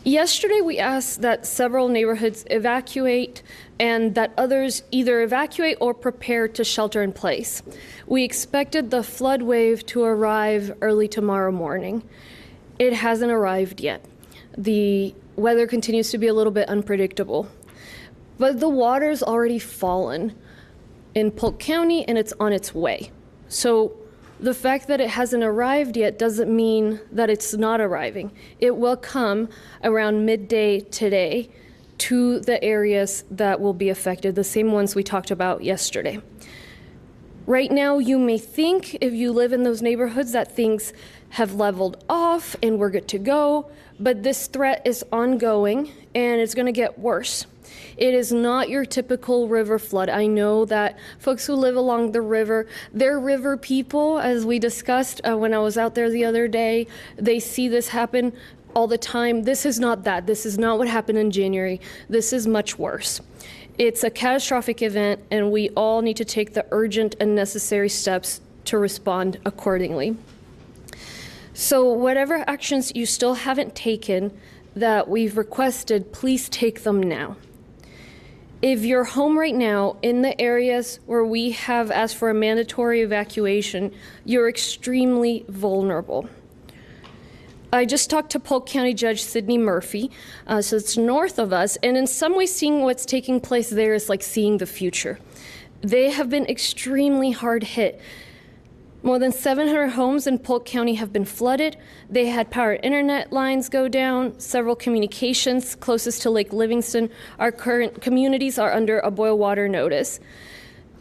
Yesterday, we asked that several neighborhoods evacuate and that others either evacuate or prepare to shelter in place. We expected the flood wave to arrive early tomorrow morning. It hasn't arrived yet. The weather continues to be a little bit unpredictable, but the water's already fallen in Polk County and it's on its way. So the fact that it hasn't arrived yet doesn't mean that it's not arriving. It will come around midday today to the areas that will be affected, the same ones we talked about yesterday. Right now, you may think, if you live in those neighborhoods, that things have leveled off and we're good to go, but this threat is ongoing and it's going to get worse. It is not your typical river flood. I know that folks who live along the river, they're river people, as we discussed when I was out there the other day. They see this happen all the time. This is not that. This is not what happened in January. This is much worse. It's a catastrophic event, and we all need to take the urgent and necessary steps to respond accordingly. So whatever actions you still haven't taken that we've requested, please take them now. If you're home right now in the areas where we have asked for a mandatory evacuation, you're extremely vulnerable. I just talked to Polk County Judge Sidney Murphy, so it's north of us, and in some ways seeing what's taking place there is like seeing the future. They have been extremely hard hit. More than 700 homes in Polk County have been flooded. They had power and internet lines go down. Several communications closest to Lake Livingston, our current communities are under a boil water notice.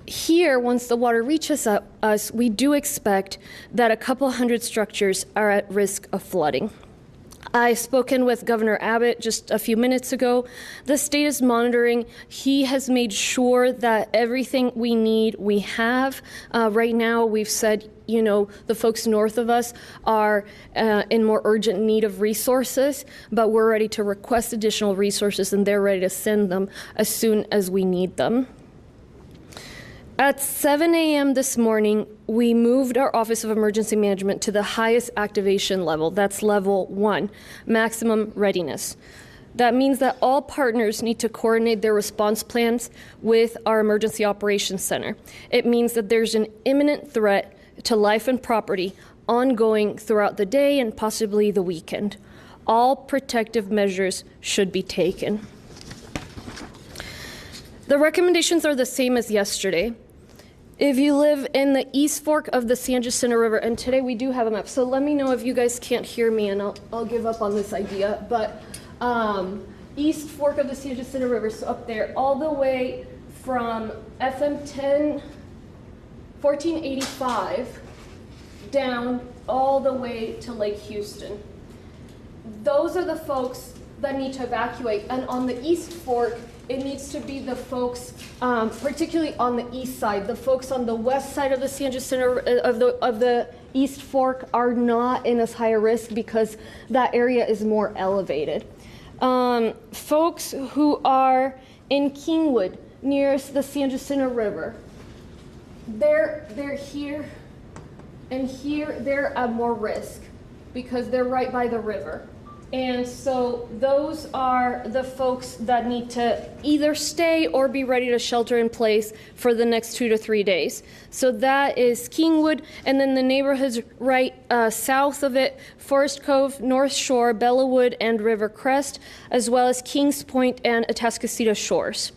Here, once the water reaches us, we do expect that a couple hundred structures are at risk of flooding. I've spoken with Governor Abbott just a few minutes ago. The state is monitoring. He has made sure that everything we need, we have. Right now, we've said, the folks north of us are in more urgent need of resources, but we're ready to request additional resources and they're ready to send them as soon as we need them. At 7 a.m. this morning, we moved our Office of Emergency Management to the highest activation level. That's level 1, maximum readiness. That means that all partners need to coordinate their response plans with our Emergency Operations Center. It means that there's an imminent threat to life and property ongoing throughout the day and possibly the weekend. All protective measures should be taken. The recommendations are the same as yesterday. If you live in the East Fork of the San Jacinto River, and today we do have a map, so let me know if you guys can't hear me and I'll give up on this idea, but East Fork of the San Jacinto River, so up there, all the way from FM 1485 down all the way to Lake Houston. Those are the folks that need to evacuate, and on the East Fork, it needs to be the folks, particularly on the east side. The folks on the west side of the San Jacinto of the East Fork are not in as high a risk because that area is more elevated. Folks who are in Kingwood, nearest the San Jacinto River, they're here and here. They're at more risk because they're right by the river. And so those are the folks that need to either stay or be ready to shelter in place for the next 2 to 3 days. So that is Kingwood, and then the neighborhoods right south of it, Forest Cove, North Shore, Bellawood, and River Crest, as well as Kings Point and Atascocita Shores.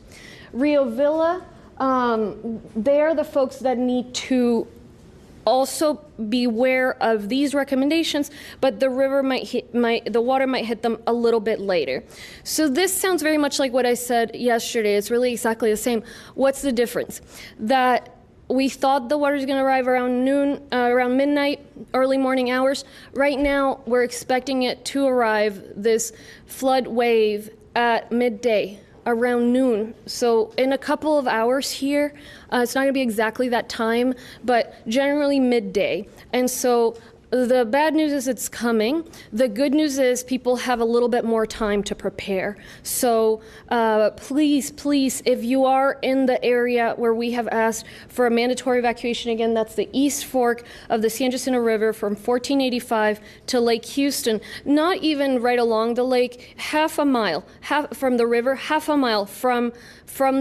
Rio Villa, they're the folks that need to also beware of these recommendations, but the river the water might hit them a little bit later. So this sounds very much like what I said yesterday. It's really exactly the same. What's the difference? That we thought the water was going to arrive around noon, around midnight, early morning hours. Right now, we're expecting it to arrive, this flood wave, at midday, around noon. So in a couple of hours here, it's not going to be exactly that time, but generally midday. And so The bad news is it's coming. The good news is people have a little bit more time to prepare. So please, if you are in the area where we have asked for a mandatory evacuation, again, that's the East Fork of the San Jacinto River from 1485 to Lake Houston, not even right along the lake, half a mile from the river, half a mile from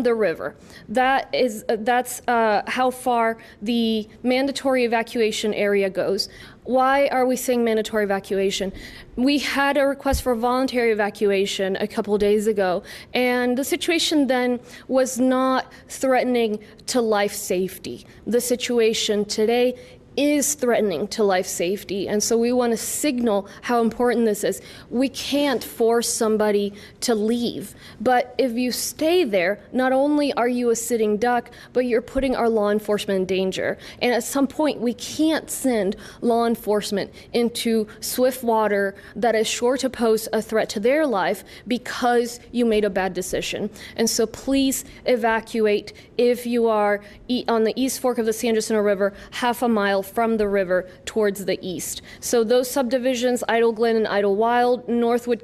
the river. That's how far the mandatory evacuation area goes. Why are we saying mandatory evacuation? We had a request for voluntary evacuation a couple days ago, and the situation then was not threatening to life safety. The situation today is threatening to life safety, and so we want to signal how important this is. We can't force somebody to leave, but if you stay there, not only are you a sitting duck, but you're putting our law enforcement in danger. And at some point, we can't send law enforcement into swift water that is sure to pose a threat to their life because you made a bad decision. And so please evacuate if you are on the East Fork of the San Jacinto River, half a mile from the river towards the east. So those subdivisions, Idle Glen and Idlewild, Northwood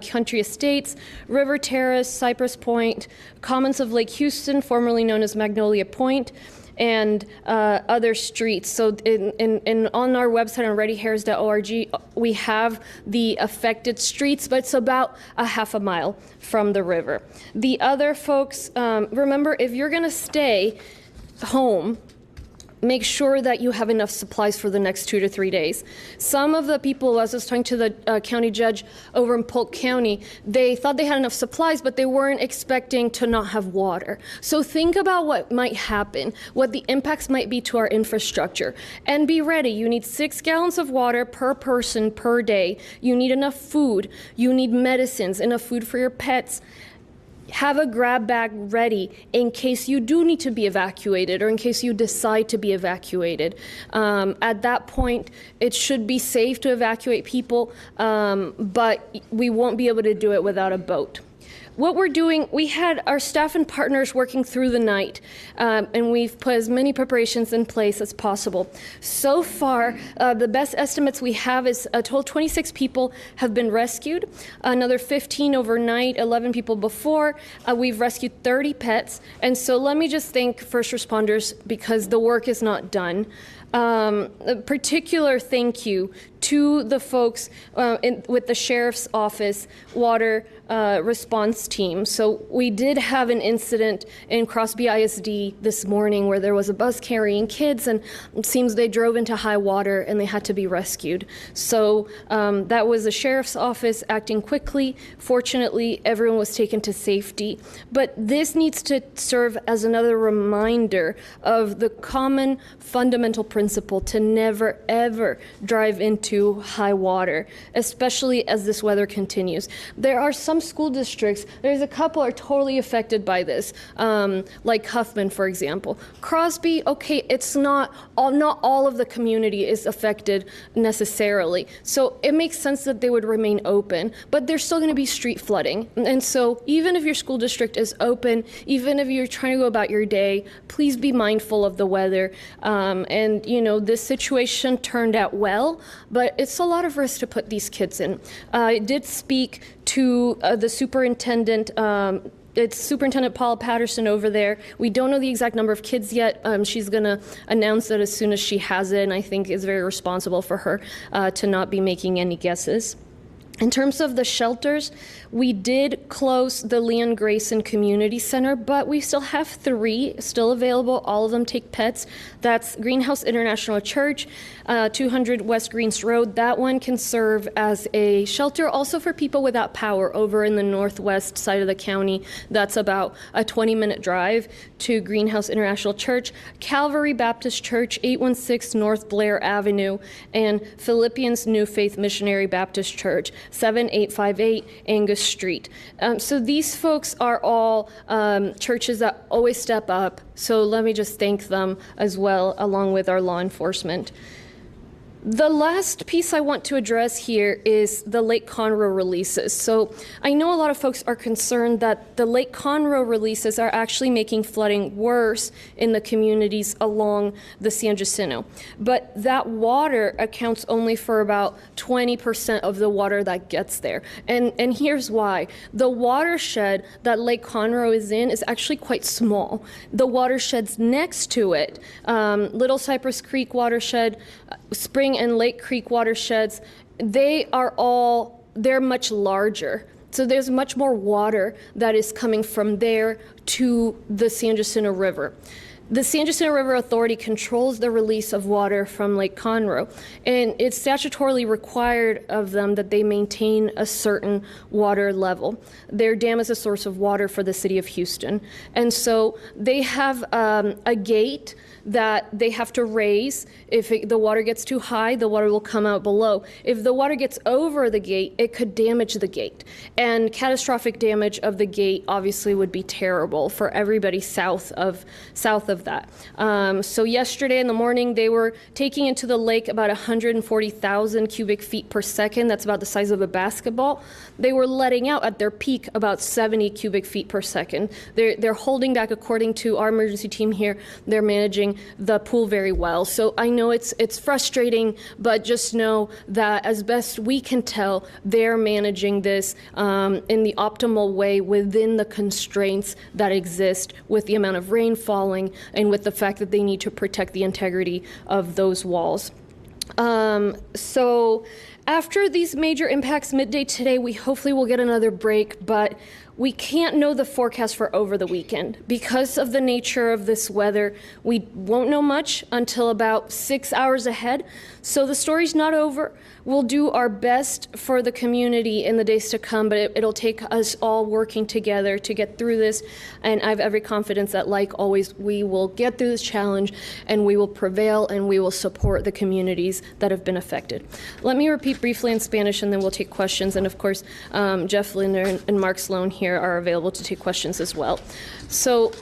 Country Estates, River Terrace, Cypress Point, Commons of Lake Houston, formerly known as Magnolia Point, and other streets. So on our website on readyharris.org, we have the affected streets, but it's about a half a mile from the river. The other folks, remember, if you're going to stay home, make sure that you have enough supplies for the next 2 to 3 days. Some of the people, as I was talking to the county judge over in Polk County, they thought they had enough supplies, but they weren't expecting to not have water. So think about what might happen, what the impacts might be to our infrastructure, and be ready. You need 6 gallons of water per person per day. You need enough food. You need medicines, enough food for your pets. Have a grab bag ready in case you do need to be evacuated or in case you decide to be evacuated. At that point, it should be safe to evacuate people, but we won't be able to do it without a boat. What we're doing, we had our staff and partners working through the night, and we've put as many preparations in place as possible. So far, the best estimates we have is a total of 26 people have been rescued, another 15 overnight, 11 people before. We've rescued 30 pets, and so let me just thank first responders because the work is not done. A particular thank you to the folks with the Sheriff's Office water response team. So we did have an incident in Crosby ISD this morning where there was a bus carrying kids, and it seems they drove into high water and they had to be rescued. So that was the Sheriff's Office acting quickly. Fortunately, everyone was taken to safety. But this needs to serve as another reminder of the common fundamental principle to never, ever drive into high water, especially as this weather continues. There are some school districts, there's a couple are totally affected by this, like Huffman, for example. Crosby, okay, it's not all of the community is affected necessarily. So it makes sense that they would remain open, but there's still going to be street flooding. And so even if your school district is open, even if you're trying to go about your day, please be mindful of the weather. And, you know, this situation turned out well, but it's a lot of risk to put these kids in. I did speak to the superintendent. It's Superintendent Paula Patterson over there. We don't know the exact number of kids yet. She's going to announce that as soon as she has it, and I think it's very responsible for her to not be making any guesses. In terms of the shelters, we did close the Leon Grayson Community Center, but we still have 3 still available. All of them take pets. That's Greenhouse International Church, 200 West Greens Road. That one can serve as a shelter also for people without power over in the northwest side of the county. That's about a 20-minute drive to Greenhouse International Church, Calvary Baptist Church, 816 North Blair Avenue, and Philippians New Faith Missionary Baptist Church, 7858 Angus Street. So these folks are all churches that always step up. So let me just thank them as well, along with our law enforcement. The last piece I want to address here is the Lake Conroe releases. So I know a lot of folks are concerned that the Lake Conroe releases are actually making flooding worse in the communities along the San Jacinto. But that water accounts only for about 20% of the water that gets there. And here's why. The watershed that Lake Conroe is in is actually quite small. The watersheds next to it, Little Cypress Creek watershed, Spring and Lake Creek watersheds, they're much larger. So there's much more water that is coming from there to the San Jacinto River. The San Jacinto River Authority controls the release of water from Lake Conroe, and it's statutorily required of them that they maintain a certain water level. Their dam is a source of water for the city of Houston, and so they have a gate that they have to raise. If the water gets too high, the water will come out below. If the water gets over the gate, it could damage the gate. And catastrophic damage of the gate obviously would be terrible for everybody south of that. So yesterday in the morning, they were taking into the lake about 140,000 cubic feet per second. That's about the size of a basketball. They were letting out at their peak about 70 cubic feet per second. They're holding back, according to our emergency team here, they're managing the pool very well. So I know it's frustrating, but just know that as best we can tell, they're managing this in the optimal way within the constraints that exist with the amount of rain falling and with the fact that they need to protect the integrity of those walls. So after these major impacts midday today, we hopefully will get another break, but we can't know the forecast for over the weekend. Because of the nature of this weather, we won't know much until about 6 hours ahead. So the story's not over. We'll do our best for the community in the days to come, but it'll take us all working together to get through this. And I have every confidence that, like always, we will get through this challenge and we will prevail and we will support the communities that have been affected. Let me repeat briefly in Spanish and then we'll take questions. And of course, Jeff Linder and Mark Sloan here are available to take questions as well. So,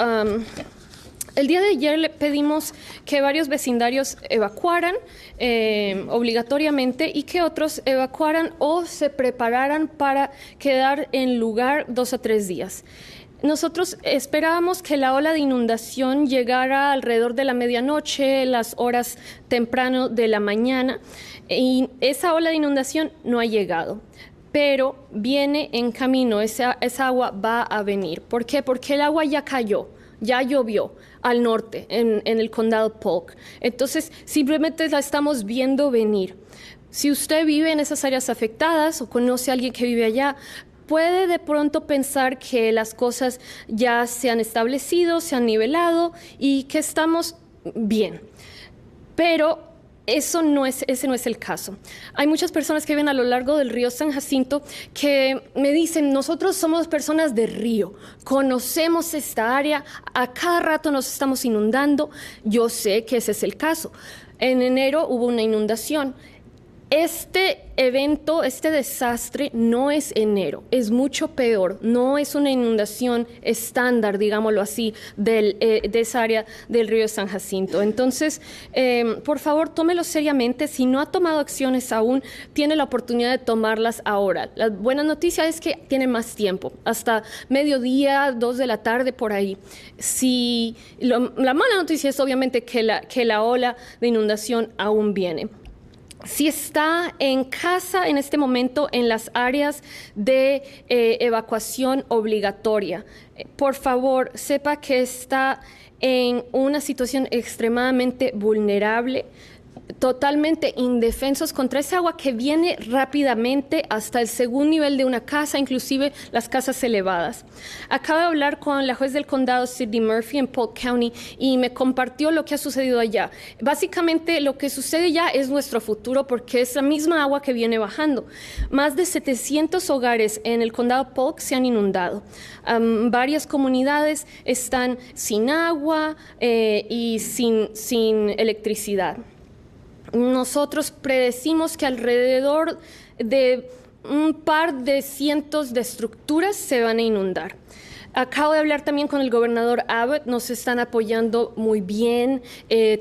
el día de ayer le pedimos que varios vecindarios evacuaran obligatoriamente y que otros evacuaran o se prepararan para quedar en lugar 2 a 3 días. Nosotros esperábamos que la ola de inundación llegara alrededor de la medianoche, las horas temprano de la mañana, y esa ola de inundación no ha llegado. Pero viene en camino, esa agua va a venir. ¿Por qué? Porque el agua ya cayó, ya llovió al norte, en el condado Polk. Entonces, simplemente la estamos viendo venir. Si usted vive en esas áreas afectadas o conoce a alguien que vive allá, puede de pronto pensar que las cosas ya se han establecido, se han nivelado y que estamos bien. Pero ese no es el caso. Hay muchas personas que viven a lo largo del río San Jacinto que me dicen, nosotros somos personas de río, conocemos esta área, a cada rato nos estamos inundando. Yo sé que ese es el caso. En enero hubo una inundación. Este evento, este desastre no es enero, es mucho peor, no es una inundación estándar, digámoslo así, de esa área del río San Jacinto. Entonces, por favor, tómelo seriamente. Si no ha tomado acciones aún, tiene la oportunidad de tomarlas ahora. La buena noticia es que tiene más tiempo, hasta mediodía, 2 de la tarde, por ahí. La mala noticia es obviamente que la ola de inundación aún viene. Si está en casa en este momento en las áreas de evacuación obligatoria, por favor, sepa que está en una situación extremadamente vulnerable, totalmente indefensos contra esa agua que viene rápidamente hasta el segundo nivel de una casa, inclusive las casas elevadas. Acabo de hablar con la juez del condado, Sidney Murphy, en Polk County, y me compartió lo que ha sucedido allá. Básicamente, lo que sucede ya es nuestro futuro porque es la misma agua que viene bajando. Más de 700 hogares en el condado Polk se han inundado. Varias comunidades están sin agua y sin electricidad. Nosotros predecimos que alrededor de un par de cientos de estructuras se van a inundar. Acabo de hablar también con el gobernador Abbott, nos están apoyando muy bien,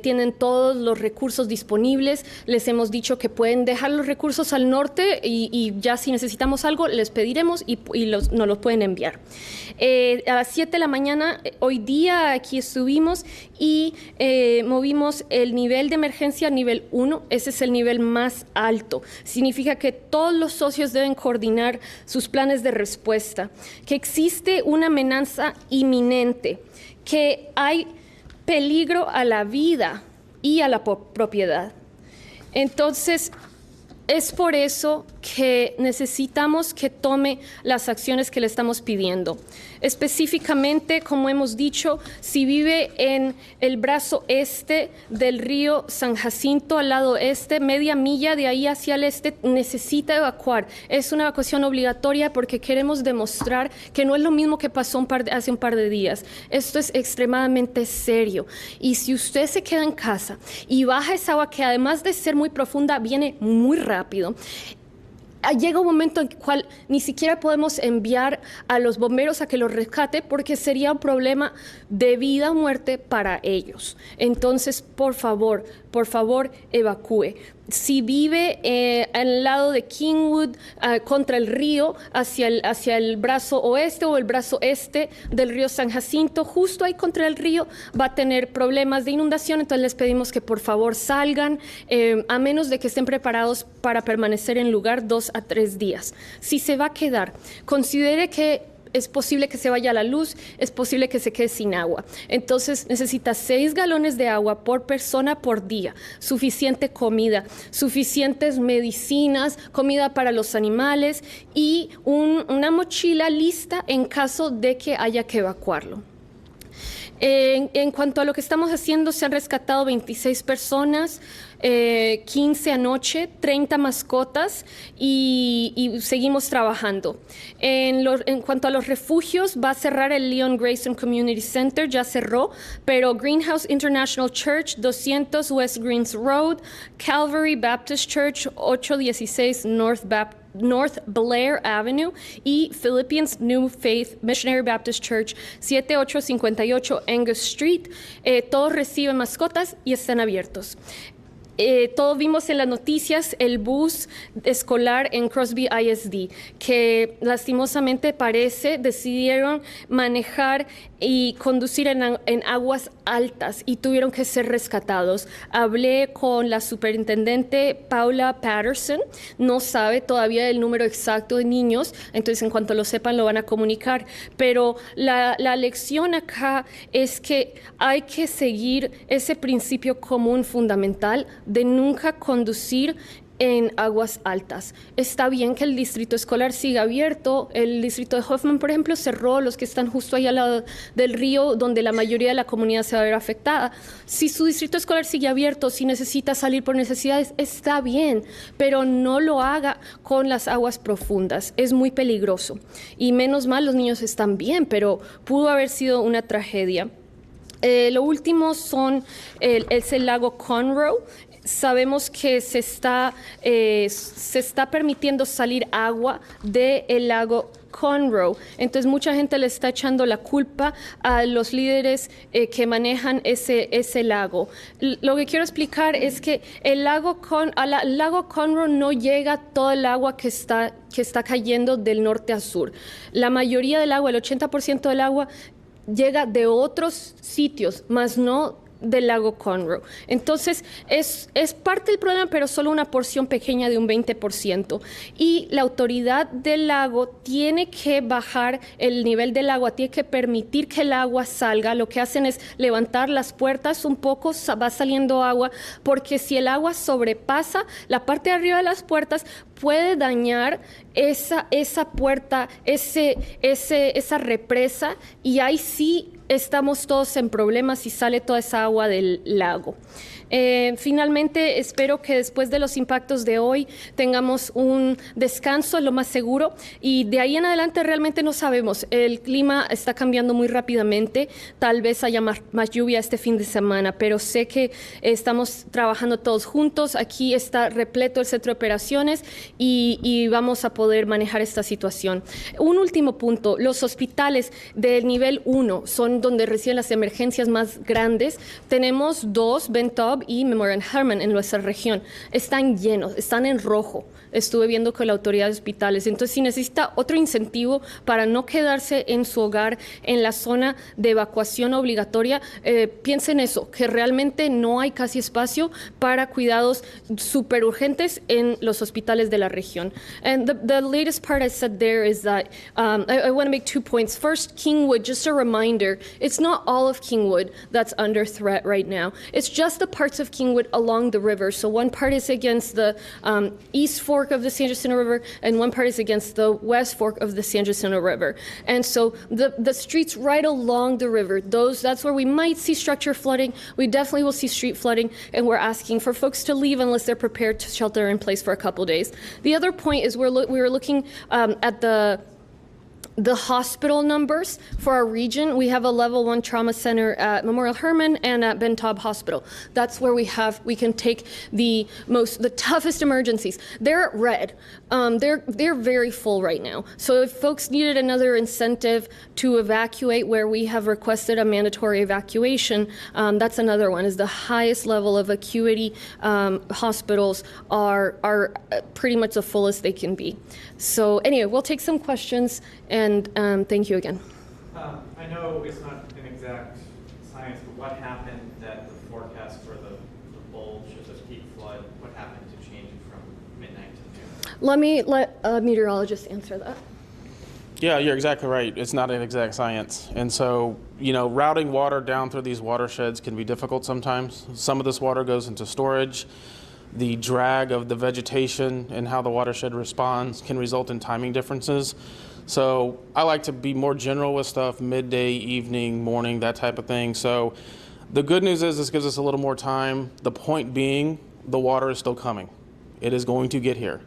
tienen todos los recursos disponibles, les hemos dicho que pueden dejar los recursos al norte y ya si necesitamos algo les pediremos y nos los pueden enviar. A las 7 de la mañana, hoy día aquí estuvimos y movimos el nivel de emergencia a nivel 1, ese es el nivel más alto. Significa que todos los socios deben coordinar sus planes de respuesta, que existe una amenaza inminente, que hay peligro a la vida y a la propiedad. Entonces, es por eso que necesitamos que tome las acciones que le estamos pidiendo. Específicamente, como hemos dicho, si vive en el brazo este del río San Jacinto, al lado este, media milla de ahí hacia el este, necesita evacuar. Es una evacuación obligatoria porque queremos demostrar que no es lo mismo que pasó hace un par de días. Esto es extremadamente serio. Y si usted se queda en casa y baja esa agua que además de ser muy profunda, viene muy rápido, llega un momento en el cual ni siquiera podemos enviar a los bomberos a que los rescate porque sería un problema de vida o muerte para ellos. Entonces, por favor, evacúe. Si vive al lado de Kingwood, contra el río, hacia el brazo oeste o el brazo este del río San Jacinto, justo ahí contra el río, va a tener problemas de inundación. Entonces les pedimos que por favor salgan, a menos de que estén preparados para permanecer en lugar 2 a 3 días. Si se va a quedar, considere que es posible que se vaya la luz, es posible que se quede sin agua. Entonces necesita 6 galones de agua por persona por día, suficiente comida, suficientes medicinas, comida para los animales y una mochila lista en caso de que haya que evacuarlo. En cuanto a lo que estamos haciendo, se han rescatado 26 personas, 15 anoche, 30 mascotas y seguimos trabajando. En cuanto a los refugios, va a cerrar el Leon Grayson Community Center, ya cerró, pero Greenhouse International Church, 200 West Greens Road, Calvary Baptist Church, 816 North Blair Avenue y Philippians New Faith Missionary Baptist Church, 7858 Angus Street. Todos reciben mascotas y están abiertos. Todos vimos en las noticias el bus escolar en Crosby ISD, que lastimosamente decidieron manejar y conducir en aguas altas y tuvieron que ser rescatados. Hablé con la superintendente Paula Patterson, no sabe todavía el número exacto de niños, entonces en cuanto lo sepan lo van a comunicar, pero la lección acá es que hay que seguir ese principio común fundamental de nunca conducir en aguas altas. Está bien que el distrito escolar siga abierto. El distrito de Hoffman, por ejemplo, cerró, los que están justo ahí al lado del río, donde la mayoría de la comunidad se va a ver afectada. Si su distrito escolar sigue abierto, si necesita salir por necesidades, está bien, pero no lo haga con las aguas profundas. Es muy peligroso. Y menos mal, los niños están bien, pero pudo haber sido una tragedia. Lo último es el lago Conroe. Sabemos que se está permitiendo salir agua del lago Conroe. Entonces mucha gente le está echando la culpa a los líderes que manejan ese lago. Lo que quiero explicar es que al lago Conroe no llega todo el agua que está cayendo del norte a sur. La mayoría del agua, el 80% del agua, llega de otros sitios, más no del lago Conroe. Entonces, es parte del problema, pero solo una porción pequeña de un 20%. Y la autoridad del lago tiene que bajar el nivel del agua, tiene que permitir que el agua salga. Lo que hacen es levantar las puertas un poco, va saliendo agua, porque si el agua sobrepasa la parte de arriba de las puertas, puede dañar esa puerta, esa represa, y ahí sí estamos todos en problemas si sale toda esa agua del lago. Finalmente, espero que después de los impactos de hoy tengamos un descanso lo más seguro y de ahí en adelante realmente no sabemos. El clima está cambiando muy rápidamente, tal vez haya más lluvia este fin de semana, pero sé que estamos trabajando todos juntos. Aquí está repleto el centro de operaciones y vamos a poder manejar esta situación. Un último punto, los hospitales del nivel 1 son donde reciben las emergencias más grandes. Tenemos 2, Bentob y Memorial Hermann en nuestra región. Están llenos, están en rojo. Estuve viendo con la autoridad de hospitales. Entonces, si necesita otro incentivo para no quedarse en su hogar en la zona de evacuación obligatoria, piense en eso, que realmente no hay casi espacio para cuidados súper urgentes en los hospitales de la región. And the latest part I said there is that I want to make 2 points. First, Kingwood, just a reminder, it's not all of Kingwood that's under threat right now. It's just the parts of Kingwood along the river. So one part is against the east fork of the San Jacinto River, and one part is against the west fork of the San Jacinto River. And so the streets right along the river, that's where we might see structure flooding. We definitely will see street flooding, and we're asking for folks to leave unless they're prepared to shelter in place for a couple days. The other point is we were looking at the hospital numbers for our region. We have a level 1 trauma center at Memorial Hermann and at Bentob Hospital. That's where we can take the toughest emergencies. They're at red. They're very full right now. So if folks needed another incentive to evacuate where we have requested a mandatory evacuation, that's another one, is the highest level of acuity hospitals are pretty much the fullest they can be. So anyway, we'll take some questions, and thank you again. I know it's not an exact science, but what happened that the forecast for the bulge of the peak flood, what happened to change it from midnight to noon? Let me let a meteorologist answer that. Yeah, you're exactly right. It's not an exact science. And so, routing water down through these watersheds can be difficult sometimes. Some of this water goes into storage. The drag of the vegetation and how the watershed responds can result in timing differences. So I like to be more general with stuff, midday, evening, morning, that type of thing. So the good news is this gives us a little more time. The point being, the water is still coming. It is going to get here.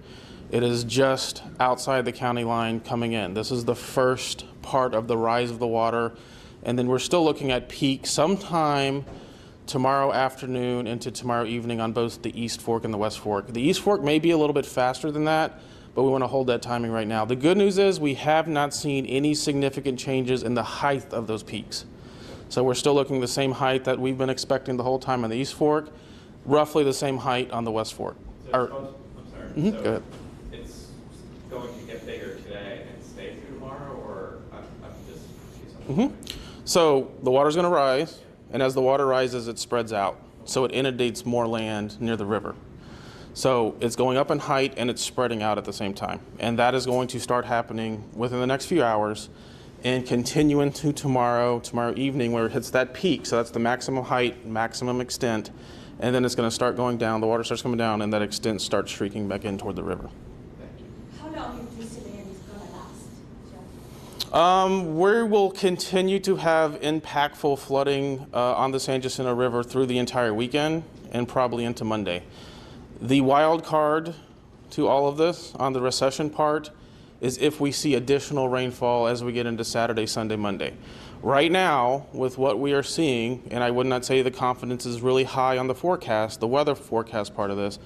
It is just outside the county line coming in. This is the first part of the rise of the water. And then we're still looking at peak sometime tomorrow afternoon into tomorrow evening on both the East Fork and the West Fork. The East Fork may be a little bit faster than that, but we want to hold that timing right now. The good news is we have not seen any significant changes in the height of those peaks. So we're still looking the same height that we've been expecting the whole time on the East Fork, roughly the same height on the West Fork. So go ahead. It's going to get bigger today and stay through tomorrow, or I'm just... So the water's going to rise. And as the water rises, it spreads out. So it inundates more land near the river. So it's going up in height and it's spreading out at the same time. And that is going to start happening within the next few hours and continue into tomorrow evening where it hits that peak. So that's the maximum height, maximum extent. And then it's going to start going down. The water starts coming down and that extent starts streaking back in toward the river. How long is this event going to last? We will continue to have impactful flooding on the San Jacinto River through the entire weekend and probably into Monday. The wild card to all of this on the recession part is if we see additional rainfall as we get into Saturday, Sunday, Monday. Right now, with what we are seeing, and I would not say the confidence is really high on the forecast, the weather forecast part of this,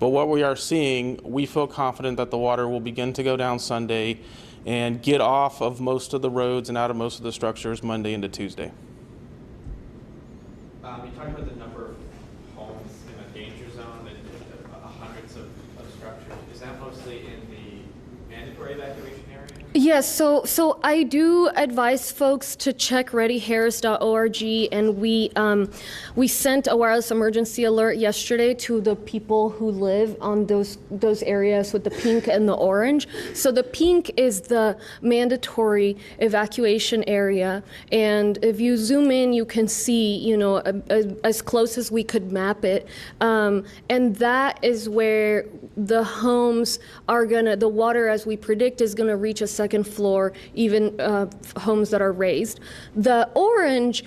but what we are seeing, we feel confident that the water will begin to go down Sunday and get off of most of the roads and out of most of the structures Monday into Tuesday. You talked about the number of homes in a danger zone, hundreds of structures. Is that mostly in the mandatory evacuation area? Yes, so I do advise folks to check readyharris.org, and we sent a wireless emergency alert yesterday to the people who live on those areas with the pink and the orange. So the pink is the mandatory evacuation area, and if you zoom in, you can see, as close as we could map it, and that is where the homes are the water, as we predict, is gonna reach a second floor, even homes that are raised. The orange,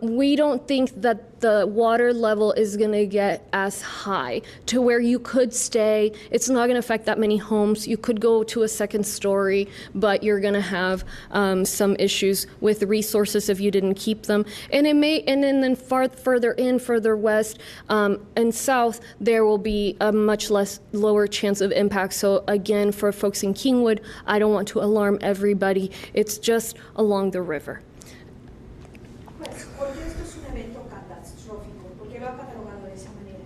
we don't think that the water level is going to get as high to where you could stay. It's not going to affect that many homes. You could go to a second story, but you're going to have some issues with resources if you didn't keep them. And it may, and then further west and south, there will be a much lower chance of impact. So again, for folks in Kingwood, I don't want to alarm everybody. It's just along the river. Pues, ¿por qué esto es un evento catastrófico? ¿Por qué lo ha catalogado de esa manera?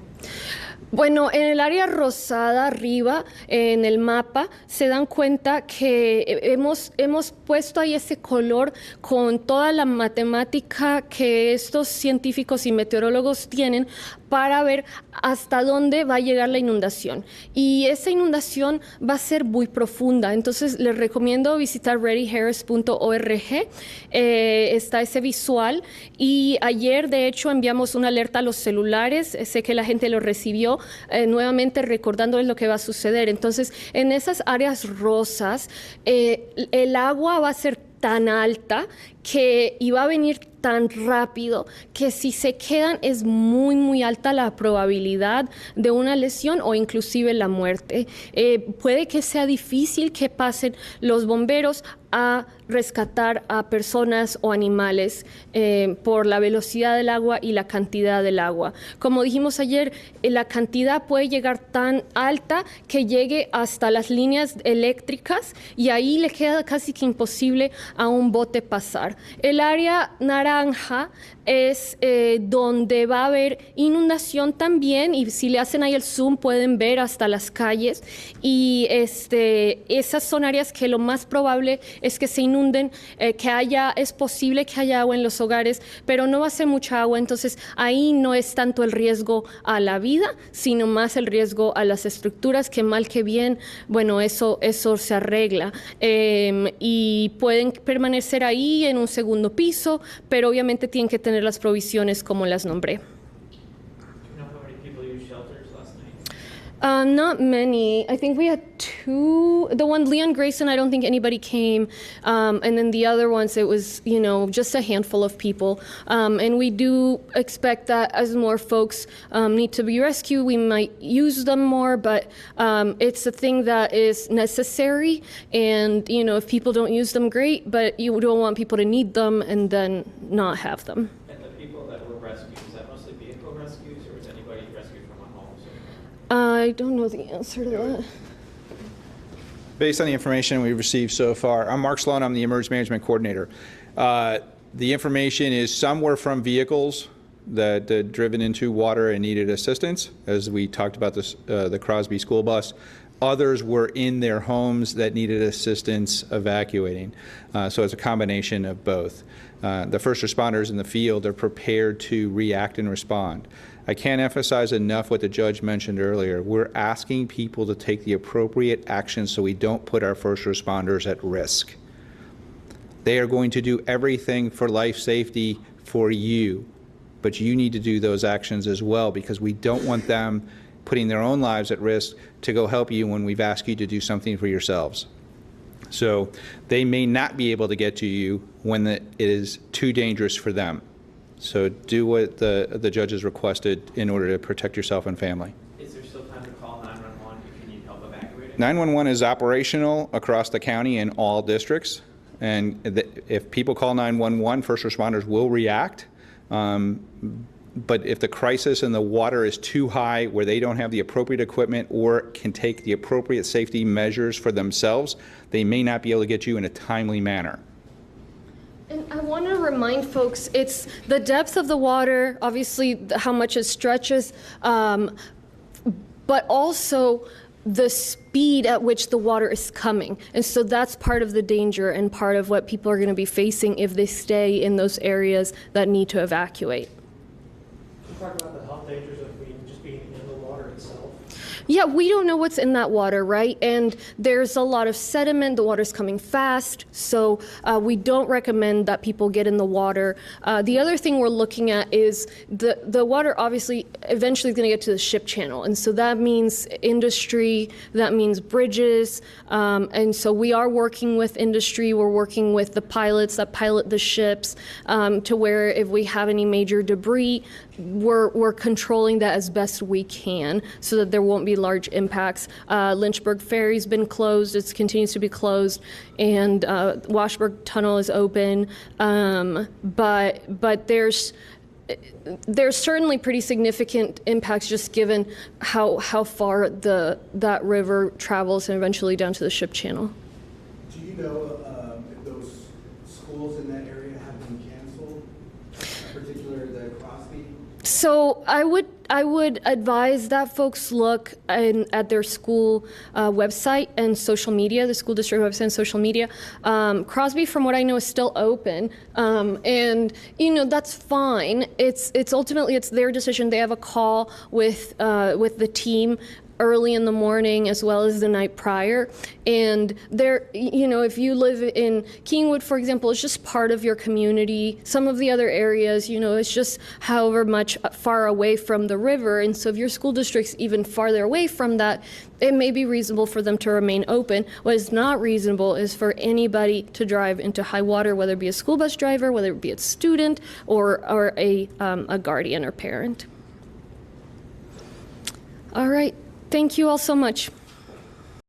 Bueno, en el área rosada arriba, en el mapa, se dan cuenta que hemos puesto ahí ese color con toda la matemática que estos científicos y meteorólogos tienen para ver hasta dónde va a llegar la inundación. Y esa inundación va a ser muy profunda. Entonces, les recomiendo visitar readyharris.org. Está ese visual. Y ayer, de hecho, enviamos una alerta a los celulares. Sé que la gente lo recibió, nuevamente recordándoles lo que va a suceder. Entonces, en esas áreas rosas, el agua va a ser tan alta y va a venir tan rápido que si se quedan es muy, muy alta la probabilidad de una lesión o inclusive la muerte. Puede que sea difícil que pasen los bomberos a rescatar a personas o animales por la velocidad del agua y la cantidad del agua. Como dijimos ayer, la cantidad puede llegar tan alta que llegue hasta las líneas eléctricas y ahí le queda casi que imposible a un bote pasar. El área naranja es donde va a haber inundación también, y si le hacen ahí el zoom pueden ver hasta las calles, y esas son áreas que lo más probable es que se inunden, es posible que haya agua en los hogares, pero no va a ser mucha agua, entonces ahí no es tanto el riesgo a la vida, sino más el riesgo a las estructuras, que mal que bien, bueno, eso se arregla, y pueden permanecer ahí en un segundo piso, pero obviamente tienen que tener las provisiones como las nombré. Do you know how many people used shelters last night? Not many. I think we had two. The one, Leon Grayson, I don't think anybody came. And then the other ones, it was, just a handful of people. And we do expect that as more folks need to be rescued, we might use them more, but it's a thing that is necessary. And, if people don't use them, great, but you don't want people to need them and then not have them. And the people that were rescued, is that mostly vehicle rescues, or was anybody rescued from a home? I don't know the answer to that. Based on the information we've received so far, I'm Mark Sloan, I'm the Emergency Management Coordinator. The information is some were from vehicles that driven into water and needed assistance, as we talked about the Crosby school bus. Others were in their homes that needed assistance evacuating. So it's a combination of both. The first responders in the field are prepared to react and respond. I can't emphasize enough what the judge mentioned earlier. We're asking people to take the appropriate action so we don't put our first responders at risk. They are going to do everything for life safety for you, but you need to do those actions as well, because we don't want them putting their own lives at risk to go help you when we've asked you to do something for yourselves. So they may not be able to get to you when it is too dangerous for them. So do what the judge has requested in order to protect yourself and family. Is there still time to call 911 if you need help evacuating? 911 is operational across the county in all districts. And if people call 911, first responders will react. But if the crisis in the water is too high where they don't have the appropriate equipment or can take the appropriate safety measures for themselves, they may not be able to get you in a timely manner. And I want to remind folks, it's the depth of the water, obviously how much it stretches, but also the speed at which the water is coming. And so that's part of the danger and part of what people are going to be facing if they stay in those areas that need to evacuate. Talk about the health dangers of just being in the water itself. Yeah, we don't know what's in that water, right? And there's a lot of sediment. The water's coming fast, so we don't recommend that people get in the water. The other thing we're looking at is the water obviously eventually is going to get to the ship channel, and so that means industry, that means bridges, and so we are working with industry. We're working with the pilots that pilot the ships to where if we have any major debris, we're controlling that as best we can so that there won't be large impacts. Lynchburg Ferry's been closed. It continues to be closed. And Washburn Tunnel is open. But there's certainly pretty significant impacts just given how far that river travels and eventually down to the ship channel. Do you know if those schools in that area have been canceled, in particular the Crosby? So I would advise that folks look at their school website and social media, the school district website and social media. Crosby, from what I know, is still open, and that's fine. It's ultimately it's their decision. They have a call with the team early in the morning as well as the night prior. And there, if you live in Kingwood, for example, it's just part of your community. Some of the other areas, it's just however much far away from the river. And so if your school district's even farther away from that, it may be reasonable for them to remain open. What is not reasonable is for anybody to drive into high water, whether it be a school bus driver, whether it be a student or a guardian or parent. All right. Thank you all so much.